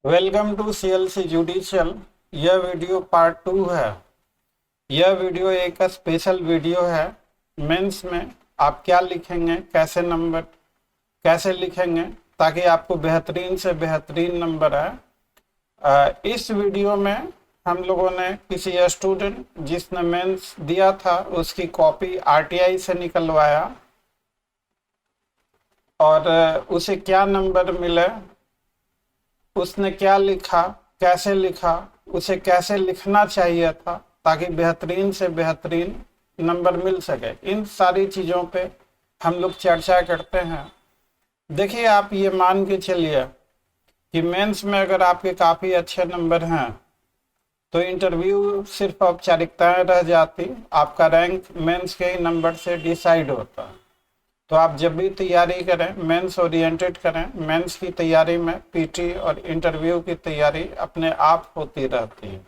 Welcome to CLC judicial. यह video part 2 है। यह वीडियो एक स्पेशल वीडियो है। मेंस में आप क्या लिखेंगे, कैसे नंबर कैसे लिखेंगे ताकि आपको बेहतरीन से बेहतरीन नंबर आए। इस वीडियो में हम लोगों ने किसी स्टूडेंट जिसने मेंस दिया था उसकी कॉपी आरटीआई से निकलवाया और उसे क्या नंबर मिले, उसने क्या लिखा, कैसे लिखा, उसे कैसे लिखना चाहिए था ताकि बेहतरीन से बेहतरीन नंबर मिल सके। इन सारी चीज़ों पे हम लोग चर्चा करते हैं। देखिए, आप ये मान के चलिए कि मेंस में अगर आपके काफ़ी अच्छे नंबर हैं तो इंटरव्यू सिर्फ औपचारिकताएं रह जाती, आपका रैंक मेंस के ही नंबर से डिसाइड होता। तो आप जब भी तैयारी करें मेंस ओरिएंटेड करें। मेंस की तैयारी में पीटी और इंटरव्यू की तैयारी अपने आप होती रहती है।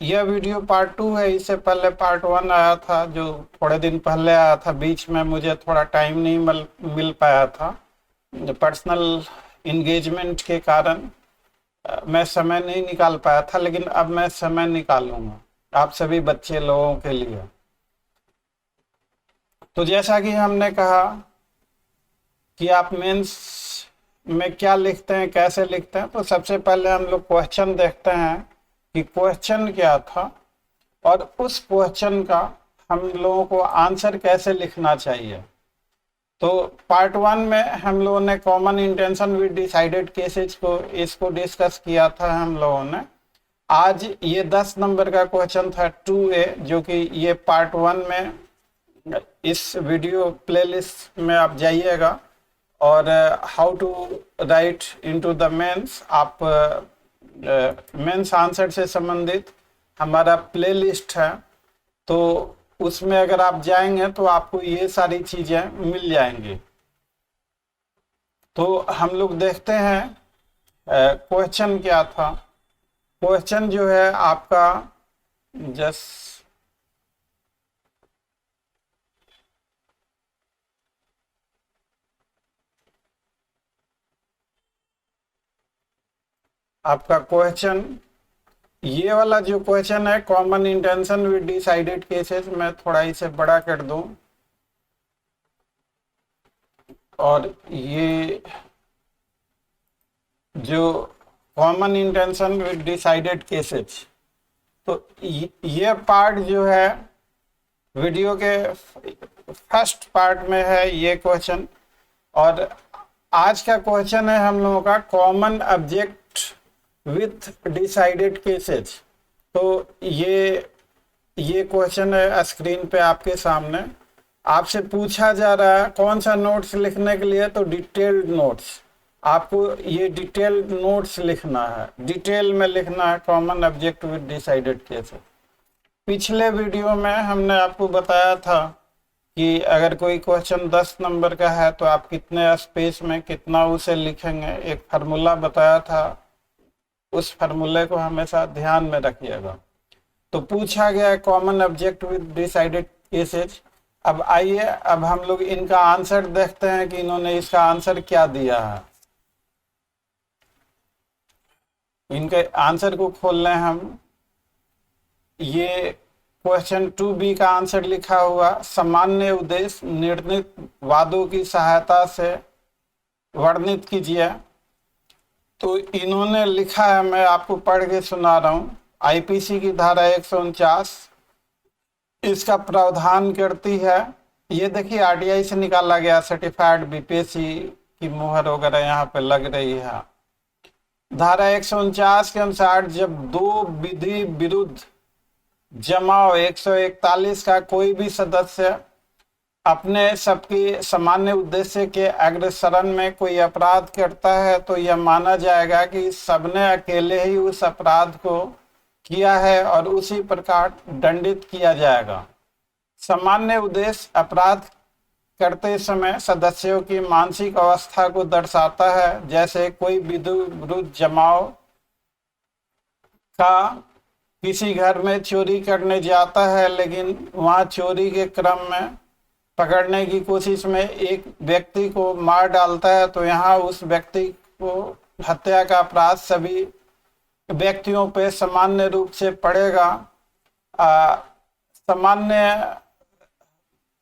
यह वीडियो पार्ट 2 है। इससे पहले पार्ट 1 आया था जो थोड़े दिन पहले आया था। बीच में मुझे थोड़ा टाइम नहीं मिल पाया था, पर्सनल इंगेजमेंट के कारण मैं समय नहीं निकाल पाया था, लेकिन अब मैं समय निकालूंगा आप सभी बच्चे लोगों के लिए। तो जैसा कि हमने कहा कि आप मेंस में क्या लिखते हैं, कैसे लिखते हैं, तो सबसे पहले हम लोग क्वेश्चन देखते हैं कि क्वेश्चन क्या था और उस क्वेश्चन का हम लोगों को आंसर कैसे लिखना चाहिए। तो पार्ट 1 में हम लोगों ने common intention with decided cases इसको डिस्कस किया था हम लोगों ने। आज ये 10 नंबर का क्वेश्चन था 2A, जो कि ये पार्ट 1 में इस वीडियो प्लेलिस्ट में आप जाइएगा और how to write into the mains, आप मेंस आंसर से संबंधित हमारा प्लेलिस्ट है, तो उसमें अगर आप जाएंगे तो आपको ये सारी चीज़ें मिल जाएंगी। तो हम लोग देखते हैं क्वेश्चन क्या था। क्वेश्चन जो है आपका जस्ट आपका क्वेश्चन ये वाला जो क्वेश्चन है, common intention with decided cases, मैं थोड़ा इसे बड़ा कर दूं और ये जो common intention with decided cases, तो ये पार्ट जो है वीडियो के फर्स्ट पार्ट में है ये क्वेश्चन। और आज का क्वेश्चन है हम लोगों का common object with decided cases. तो ये क्वेश्चन है स्क्रीन पे आपके सामने। आपसे पूछा जा रहा है कौन सा नोट्स लिखने के लिए, तो डिटेल्ड नोट्स। आपको ये डिटेल्ड नोट्स लिखना है, डिटेल में लिखना है common object with decided cases. पिछले वीडियो में हमने आपको बताया था कि अगर कोई क्वेश्चन 10 नंबर का है तो आप कितने स्पेस में कितना उसे लिखेंगे, एक फार्मूला बताया था। उस फार्मूले को हमेशा ध्यान में रखिएगा। तो पूछा गया common object with decided cases. अब आइए, अब हम लोग इनका आंसर देखते हैं कि इन्होंने इसका आंसर क्या दिया है। इनके आंसर को खोल लें हम। ये क्वेश्चन 2B का आंसर लिखा हुआ, सामान्य उद्देश्य निर्णीत वादों की सहायता से वर्णित कीजिए। तो इन्होंने लिखा है, मैं आपको पढ़ के सुना रहा हूँ। आईपीसी की धारा 149 इसका प्रावधान करती है। ये देखिए आरटीआई से निकाला गया, सर्टिफाइड बीपीएससी की मुहर वगैरह यहाँ पे लग रही है। धारा 149 के अनुसार जब दो विधि विरुद्ध जमाव 141 का कोई भी सदस्य अपने सबके सामान्य उद्देश्य के अग्रसरण में कोई अपराध करता है तो यह माना जाएगा कि सबने अकेले ही उस अपराध को किया है और उसी प्रकार दंडित किया जाएगा। सामान्य उद्देश्य अपराध करते समय सदस्यों की मानसिक अवस्था को दर्शाता है। जैसे कोई विरुद्ध जमाव का किसी घर में चोरी करने जाता है, लेकिन वहां चोरी के क्रम में पकड़ने की कोशिश में एक व्यक्ति को मार डालता है, तो यहाँ उस व्यक्ति को हत्या का अपराध सभी व्यक्तियों पे सामान्य रूप से पड़ेगा। सामान्य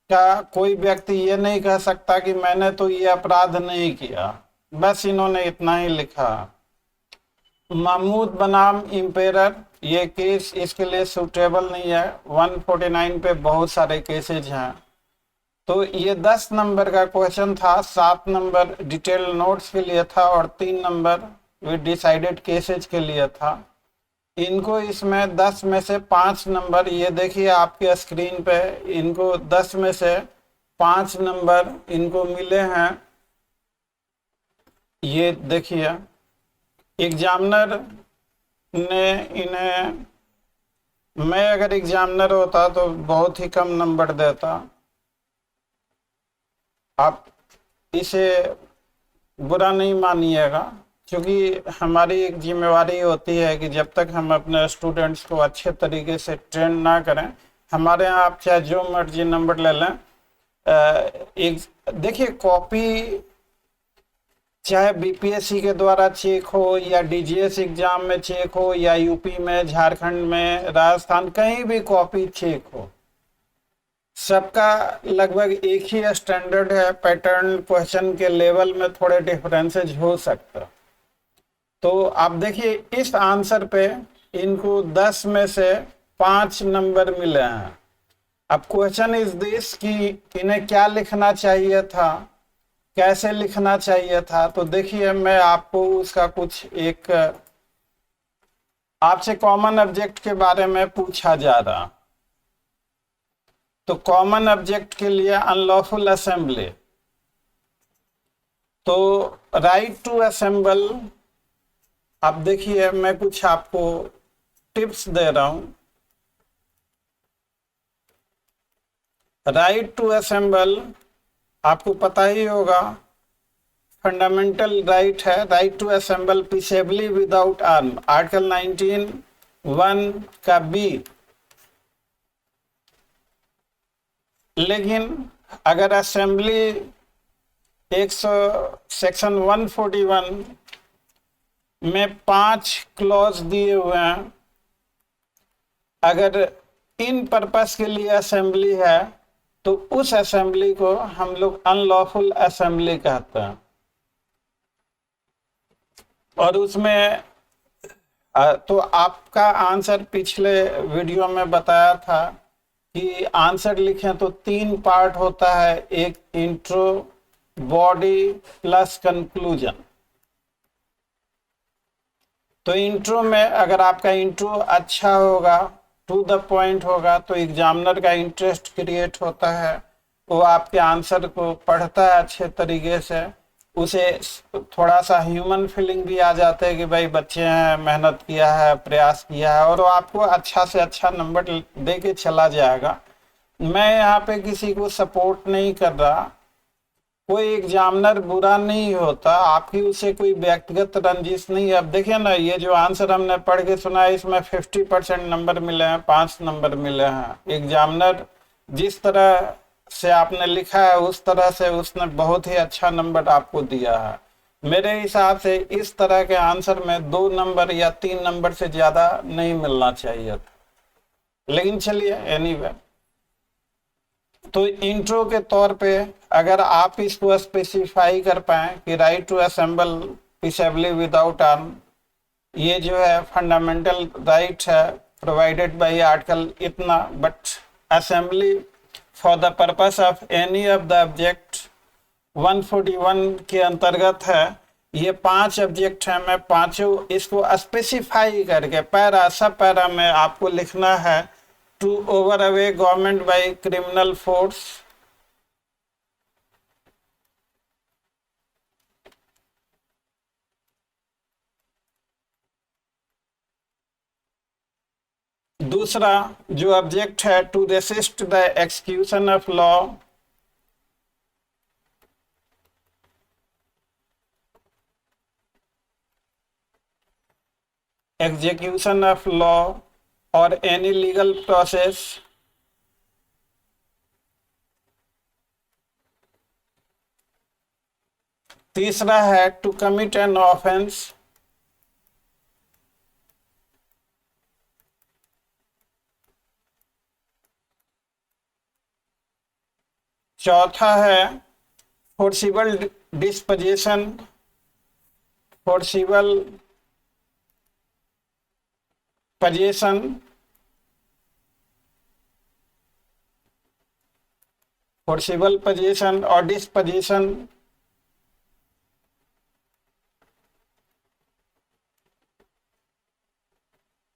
का कोई व्यक्ति ये नहीं कह सकता कि मैंने तो ये अपराध नहीं किया। बस इन्होंने इतना ही लिखा। महमूद बनाम इम्पेरर, ये केस इसके लिए सूटेबल नहीं है। 149 पे बहुत सारे केसेज हैं। तो ये 10 नंबर का क्वेश्चन था, 7 नंबर डिटेल नोट्स के लिए था और 3 नंबर विद डिसाइडेड केसेज के लिए था। इनको इसमें 10 में से 5 नंबर, ये देखिए आपके स्क्रीन पे, इनको 10 में से 5 नंबर इनको मिले हैं। ये देखिए एग्जामिनर ने इन्हें, मैं अगर एग्जामिनर होता तो बहुत ही कम नंबर देता। आप इसे बुरा नहीं मानिएगा, क्योंकि हमारी एक जिम्मेवारी होती है कि जब तक हम अपने स्टूडेंट्स को अच्छे तरीके से ट्रेन ना करें, हमारे यहाँ आप चाहे जो मर्जी नंबर ले लें। एक देखिए, कॉपी चाहे बीपीएससी के द्वारा चेक हो या डीजीएस एग्जाम में चेक हो या यूपी में, झारखंड में, राजस्थान, कहीं भी कॉपी चेक हो, सबका लगभग एक ही स्टैंडर्ड है। पैटर्न क्वेश्चन के लेवल में थोड़े डिफरेंसेज हो सकता। तो आप देखिए इस आंसर पे इनको 10 में से 5 नंबर मिले हैं। अब क्वेश्चन इज दिस कि इन्हें क्या लिखना चाहिए था, कैसे लिखना चाहिए था। तो देखिए मैं आपको उसका कुछ एक, आपसे कॉमन ऑब्जेक्ट के बारे में पूछा जा रहा, तो कॉमन ऑब्जेक्ट के लिए अनलॉफुल असेंबली, तो राइट टू असेंबल। अब देखिए मैं कुछ आपको टिप्स दे रहा हूं। राइट टू असेंबल आपको पता ही होगा, फंडामेंटल राइट है। Right to assemble peaceably without arm, article 19(1) का बी। लेकिन अगर असेंबली 100 सेक्शन 141 में 5 क्लॉज दिए हुए हैं, अगर इन पर्पस के लिए असेंबली है तो उस असेंबली को हम लोग अनलॉफुल असेंबली कहते हैं। और उसमें तो आपका आंसर पिछले वीडियो में बताया था कि आंसर लिखें तो 3 पार्ट होता है, एक इंट्रो, बॉडी प्लस कंक्लूजन। तो इंट्रो में अगर आपका इंट्रो अच्छा होगा, टू द पॉइंट होगा, तो एग्जामिनर का इंटरेस्ट क्रिएट होता है, वो आपके आंसर को पढ़ता है अच्छे तरीके से, उसे थोड़ा सा ह्यूमन फीलिंग भी आ जाता है कि भाई बच्चे हैं, मेहनत किया है, प्रयास किया है, और वो आपको अच्छा से अच्छा नंबर दे के चला जाएगा। मैं यहाँ पे किसी को सपोर्ट नहीं कर रहा, कोई एग्जामिनर बुरा नहीं होता, आपकी उसे कोई व्यक्तिगत रंजिश नहीं है। अब देखिए ना, ये जो आंसर हमने पढ़ के सुना है, इसमें 50% नंबर मिले हैं, 5 नंबर मिले हैं। एग्जामिनर जिस तरह से आपने लिखा है उस तरह से उसने बहुत ही अच्छा नंबर आपको दिया है। मेरे हिसाब से इस तरह के आंसर में 2 नंबर या 3 नंबर से ज्यादा नहीं मिलना चाहिए था। लेकिन चलिए एनीवे, तो इंट्रो के तौर पे अगर आप इसको स्पेसिफाई कर पाए कि right to assemble peaceably without arm, ये जो है फंडामेंटल राइट है प्रोवाइडेड बाय आर्टिकल इतना, but assembly for the purpose of any of the object 141 के अंतर्गत है। ये 5 ऑब्जेक्ट है, मैं पांचों इसको स्पेसिफाई करके पैरा सब पैरा में आपको लिखना है। To overawe government by criminal force, दूसरा जो ऑब्जेक्ट है to resist the execution of law, execution of law और एनी लीगल प्रोसेस तीसरा है टू कमिट एन ऑफेंस। चौथा है forcible disposition, forcible position, forcible position और disposition.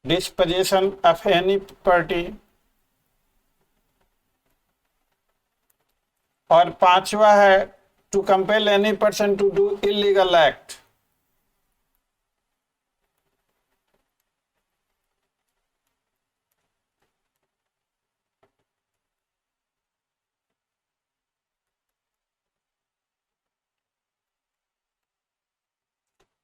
Disposition of any property. और पांचवा है to compel any person to do illegal act.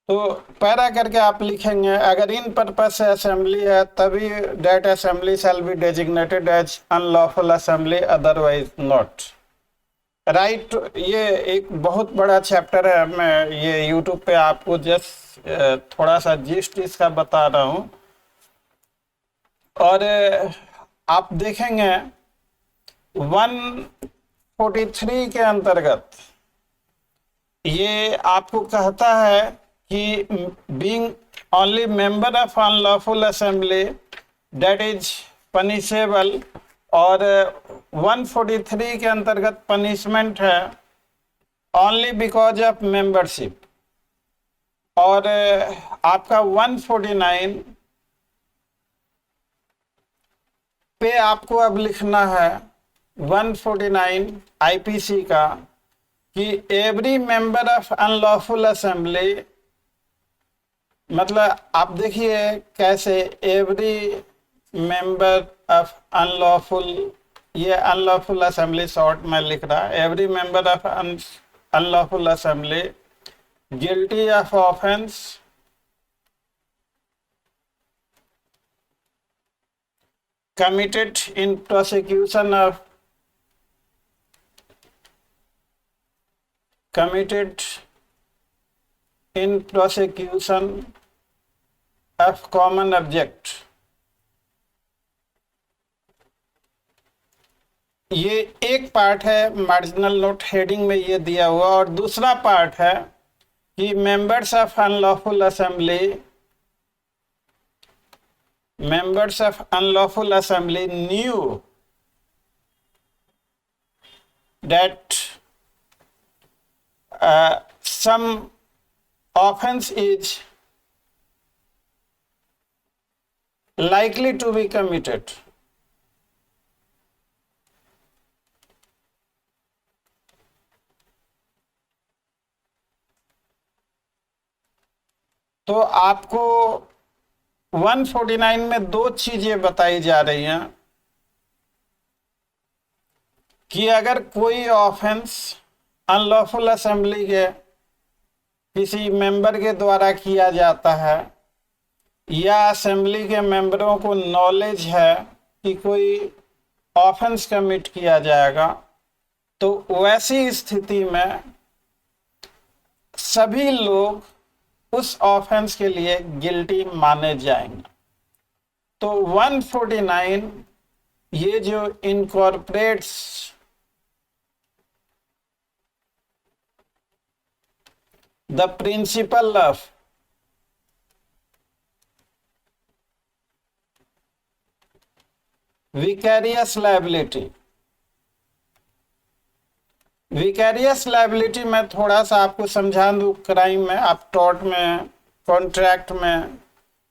तो पैरा करके आप लिखेंगे, अगर इन पर्पस से असेंबली है तभी that assembly shall be designated as unlawful assembly, otherwise not. Right, ये एक बहुत बड़ा चैप्टर है। मैं ये यूट्यूब पे आपको जस्ट थोड़ा सा जिस्ट इसका बता रहा हूं। और आप देखेंगे 143 के अंतर्गत ये आपको कहता है कि being only member of unlawful assembly that is punishable. और 143 के अंतर्गत पनिशमेंट है ओनली बिकॉज ऑफ मेंबरशिप। और आपका 149 पे आपको अब लिखना है 149 आईपीसी का कि every member of unlawful assembly, मतलब आप देखिए कैसे एवरी मेंबर ऑफ अनलॉफुल, ये अनलॉफुल असेंबली शॉर्ट में लिख रहा है, every member of unlawful assembly guilty of offence committed in prosecution of common object। ये एक पार्ट है मार्जिनल नोट हेडिंग में ये दिया हुआ। और दूसरा पार्ट है कि members of unlawful assembly knew that some offense is likely to be committed। तो आपको 149 में दो चीजें बताई जा रही हैं कि अगर कोई ऑफेंस अनलॉफुल असेंबली के किसी मेंबर के द्वारा किया जाता है या असेंबली के मेंबरों को नॉलेज है कि कोई ऑफेंस कमिट किया जाएगा, तो वैसी स्थिति में सभी लोग उस ऑफेंस के लिए गिल्टी माने जाएंगे। तो 149 ये जो incorporates the principle of vicarious liability. Vicarious liability में थोड़ा सा आपको समझा दूं, क्राइम में आप टॉर्ट में, कॉन्ट्रैक्ट में,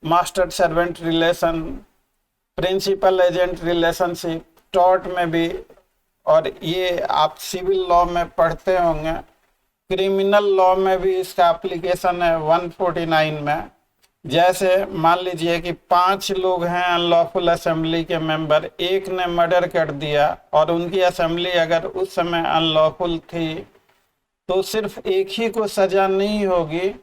master servant relation, principal agent relationship, tort में भी, और ये आप सिविल लॉ में पढ़ते होंगे, क्रिमिनल लॉ में भी इसका एप्लीकेशन है 149 में। जैसे मान लीजिए कि 5 लोग हैं अनलॉफुल असेंबली के मेंबर, एक ने मर्डर कर दिया और उनकी असेंबली अगर उस समय अनलॉफुल थी तो सिर्फ एक ही को सजा नहीं होगी,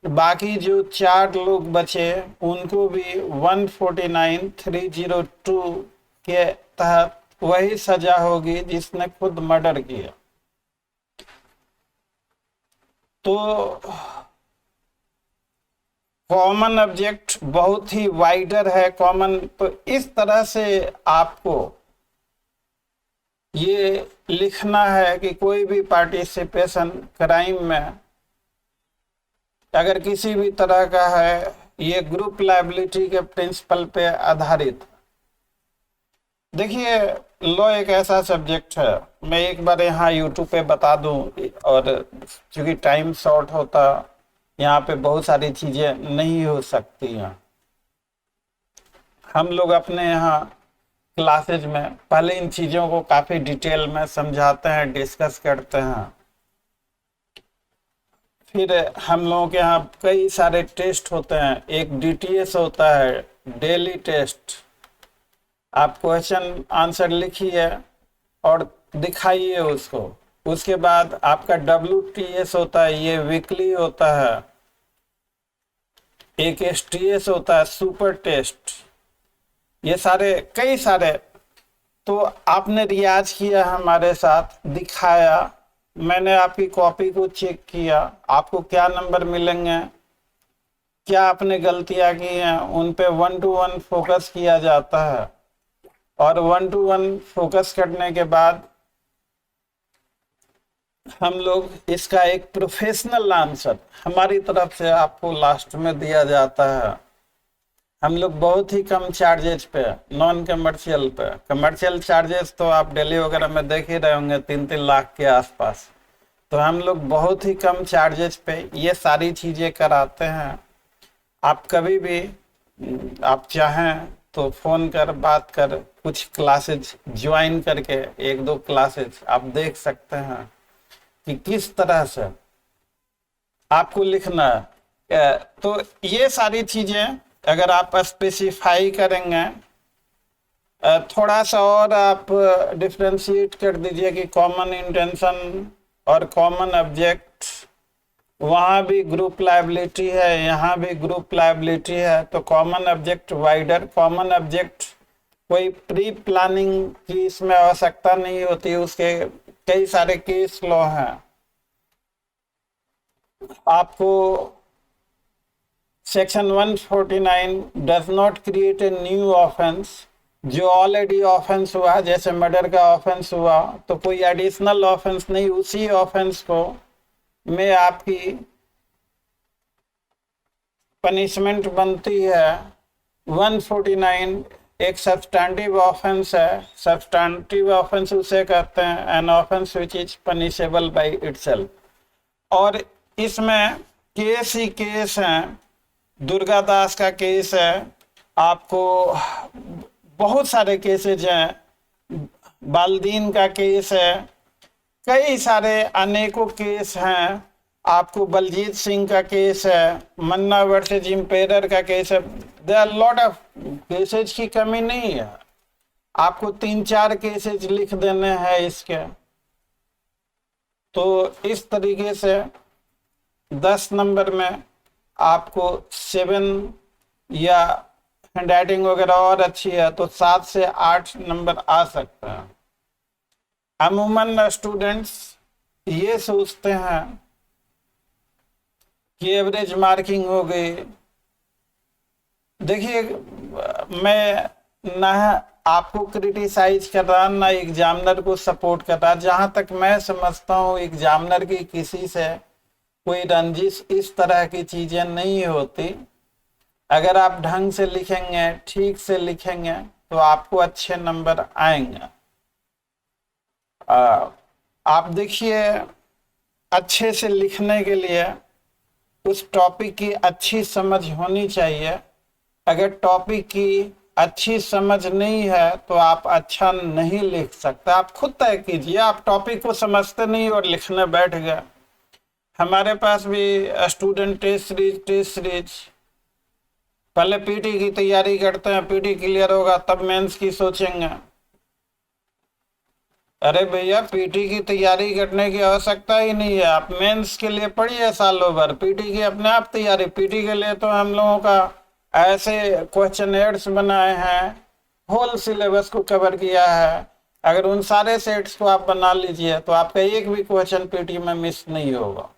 बाकी जो 4 लोग बचे उनको भी 149(302) के तहत वही सजा होगी जिसने खुद मर्डर किया। तो कॉमन ऑब्जेक्ट बहुत ही वाइडर है कॉमन, तो इस तरह से आपको ये लिखना है कि कोई भी पार्टिसिपेशन क्राइम में अगर किसी भी तरह का है, ये ग्रुप लायबिलिटी के प्रिंसिपल पे आधारित। देखिए, लॉ एक ऐसा सब्जेक्ट है, मैं एक बार यहाँ यूट्यूब पे बता दूं, और क्योंकि टाइम शॉर्ट होता, यहाँ पे बहुत सारी चीजें नहीं हो सकती हैं। हम लोग अपने यहाँ क्लासेज में पहले इन चीज़ों को काफ़ी डिटेल में समझाते हैं, डिस्कस करते हैं। फिर हम लोगों के यहाँ कई सारे टेस्ट होते हैं। एक डीटीएस होता है, डेली टेस्ट। आप क्वेश्चन आंसर लिखिए और दिखाइए उसको। उसके बाद आपका WTS होता है, ये वीकली होता है। एक STS होता है, सुपर टेस्ट। ये सारे कई सारे, तो आपने रियाज किया हमारे साथ, दिखाया, मैंने आपकी कॉपी को चेक किया, आपको क्या नंबर मिलेंगे, क्या आपने गलतियां की हैं, उन पे 1 to 1 फोकस किया जाता है। और 1 to 1 फोकस करने के बाद हम लोग इसका एक प्रोफेशनल आंसर हमारी तरफ से आपको लास्ट में दिया जाता है। हम लोग बहुत ही कम चार्जेस पे, नॉन कमर्शियल पे। कमर्शियल चार्जेस तो आप दिल्ली वगैरह में देख ही रहे होंगे, 3-3 लाख के आसपास। तो हम लोग बहुत ही कम चार्जेस पे ये सारी चीज़ें कराते हैं। आप कभी भी आप चाहें तो फ़ोन कर, बात कर, कुछ क्लासेज ज्वाइन करके 1-2 क्लासेज आप देख सकते हैं कि किस तरह से आपको लिखना है। तो ये सारी चीज़ें अगर आप स्पेसिफाई करेंगे, थोड़ा सा और आप डिफ्रेंशिएट कर दीजिए कि कॉमन इंटेंशन और कॉमन ऑब्जेक्ट, वहाँ भी ग्रुप लायबिलिटी है, यहाँ भी ग्रुप लायबिलिटी है, तो common object wider. Common object कोई प्री प्लानिंग की इसमें आवश्यकता नहीं होती, उसके कई सारे केस लॉ हैं। आपको section 149 does not create a new offence. जो ऑलरेडी ऑफेंस हुआ, जैसे मर्डर का ऑफेंस हुआ, तो कोई एडिशनल ऑफेंस नहीं, उसी ऑफेंस को में आपकी पनिशमेंट बनती है। 149 एक सब्सटैंटिव ऑफेंस है। सब्सटैंटिव ऑफेंस उसे कहते हैं an offence which is punishable by itself. और इसमें केस ही केस हैं। दुर्गा दास का केस है, आपको बहुत सारे केसेज हैं। बालदीन का केस है, कई सारे अनेकों केस हैं। आपको बलजीत सिंह का केस है, मन्ना वर्सेज इम्पेरर का केस है। There are lot of cases की कमी नहीं है। आपको 3-4 केसेज लिख देने हैं इसके। तो इस तरीके से 10 नंबर में आपको 7, या हैंडराइटिंग वगैरह और अच्छी है तो 7 से 8 नंबर आ सकते हैं। अमूमन स्टूडेंट्स ये सोचते हैं कि एवरेज मार्किंग हो गई। देखिए, मैं ना आपको क्रिटिसाइज कर रहा, ना एग्जामिनर को सपोर्ट कर रहा। जहाँ तक मैं समझता हूँ, एग्जामिनर की किसी से कोई रंजिश इस तरह की चीज़ें नहीं होती। अगर आप ढंग से लिखेंगे, ठीक से लिखेंगे, तो आपको अच्छे नंबर आएंगे। आप देखिए, अच्छे से लिखने के लिए उस टॉपिक की अच्छी समझ होनी चाहिए। अगर टॉपिक की अच्छी समझ नहीं है तो आप अच्छा नहीं लिख सकते। आप खुद तय कीजिए, आप टॉपिक को समझते नहीं और लिखने बैठ गए। हमारे पास भी स्टूडेंट टेस्ट सीरीज पहले पीटी की तैयारी करते हैं, पीटी क्लियर होगा तब मेंस की सोचेंगे। अरे भैया, पीटी की तैयारी करने की आवश्यकता ही नहीं है। आप मेंस के लिए पढ़िए सालों भर, पीटी की अपने आप तैयारी। पीटी के लिए तो हम लोगों का ऐसे क्वेश्चन एड्स बनाए हैं, होल सिलेबस को कवर किया है। अगर उन सारे सेट्स को आप बना लीजिए तो आपका एक भी क्वेश्चन पीटी में मिस नहीं होगा।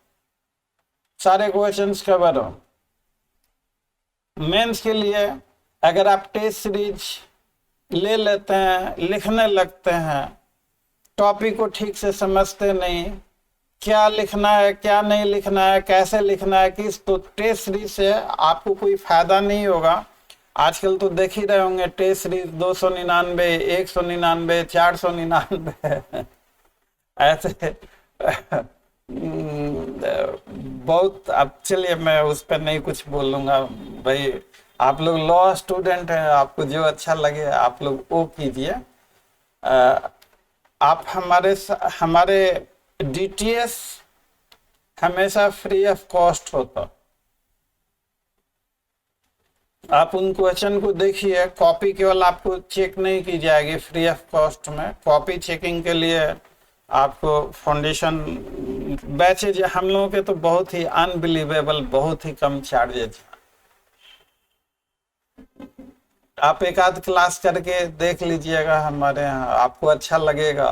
सारे क्वेश्चंस कवर हो। मेंस के लिए अगर आप टेस्ट सीरीज ले लेते हैं, लिखने लगते हैं, टॉपिक को ठीक से समझते नहीं, क्या लिखना है क्या नहीं लिखना है, कैसे लिखना है किस, तो टेस्ट सीरीज से आपको कोई फायदा नहीं होगा। आजकल तो देख ही रहे होंगे टेस्ट सीरीज 299, 199, 499 ऐसे बहुत। अब चलिए मैं उस पर नहीं कुछ बोलूंगा भाई, आप लोग लॉ स्टूडेंट हैं, आपको जो अच्छा लगे आप लोग वो कीजिए। आप हमारे डीटीएस हमेशा फ्री ऑफ कॉस्ट होता। आप उन क्वेश्चन को देखिए, कॉपी केवल आपको चेक नहीं की जाएगी फ्री ऑफ कॉस्ट में, कॉपी चेकिंग के लिए आपको फाउंडेशन बैचेज हम लोगों के तो बहुत ही अनबिलीवेबल, बहुत ही कम चार्जेज। आप एक आध क्लास करके देख लीजिएगा हमारे यहाँ, आपको अच्छा लगेगा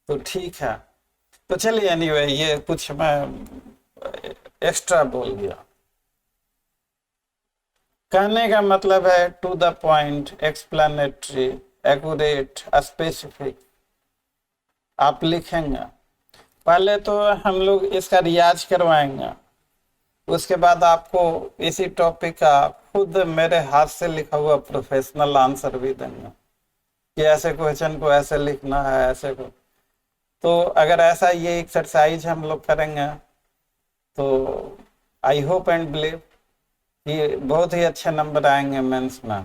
तो ठीक है। तो चलिए एनीवे, ये कुछ मैं एक्स्ट्रा बोल गया। कहने का मतलब है to the point, explanatory, accurate, specific आप लिखेंगे। पहले तो हम लोग इसका रियाज करवाएंगे, उसके बाद आपको इसी टॉपिक का खुद मेरे हाथ से लिखा हुआ प्रोफेशनल आंसर भी देंगे कि ऐसे क्वेश्चन को ऐसे लिखना है, ऐसे को। तो अगर ऐसा ये एक्सरसाइज हम लोग करेंगे तो आई होप एंड बिलीव कि बहुत ही अच्छे नंबर आएंगे मेंस में।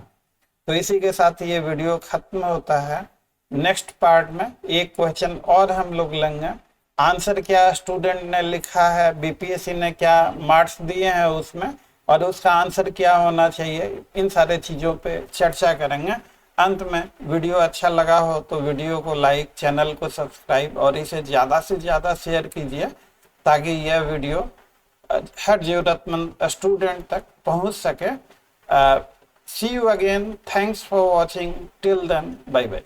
तो इसी के साथ ये वीडियो खत्म होता है। नेक्स्ट पार्ट में एक क्वेश्चन और हम लोग लेंगे, आंसर क्या स्टूडेंट ने लिखा है, बीपीएससी ने क्या मार्क्स दिए हैं उसमें, और उसका आंसर क्या होना चाहिए, इन सारे चीज़ों पे चर्चा करेंगे। अंत में वीडियो अच्छा लगा हो तो वीडियो को लाइक, चैनल को सब्सक्राइब और इसे ज़्यादा से ज़्यादा शेयर कीजिए ताकि यह वीडियो हर जरूरतमंद स्टूडेंट तक पहुंच सके। See you again, thanks for watching, till then bye bye.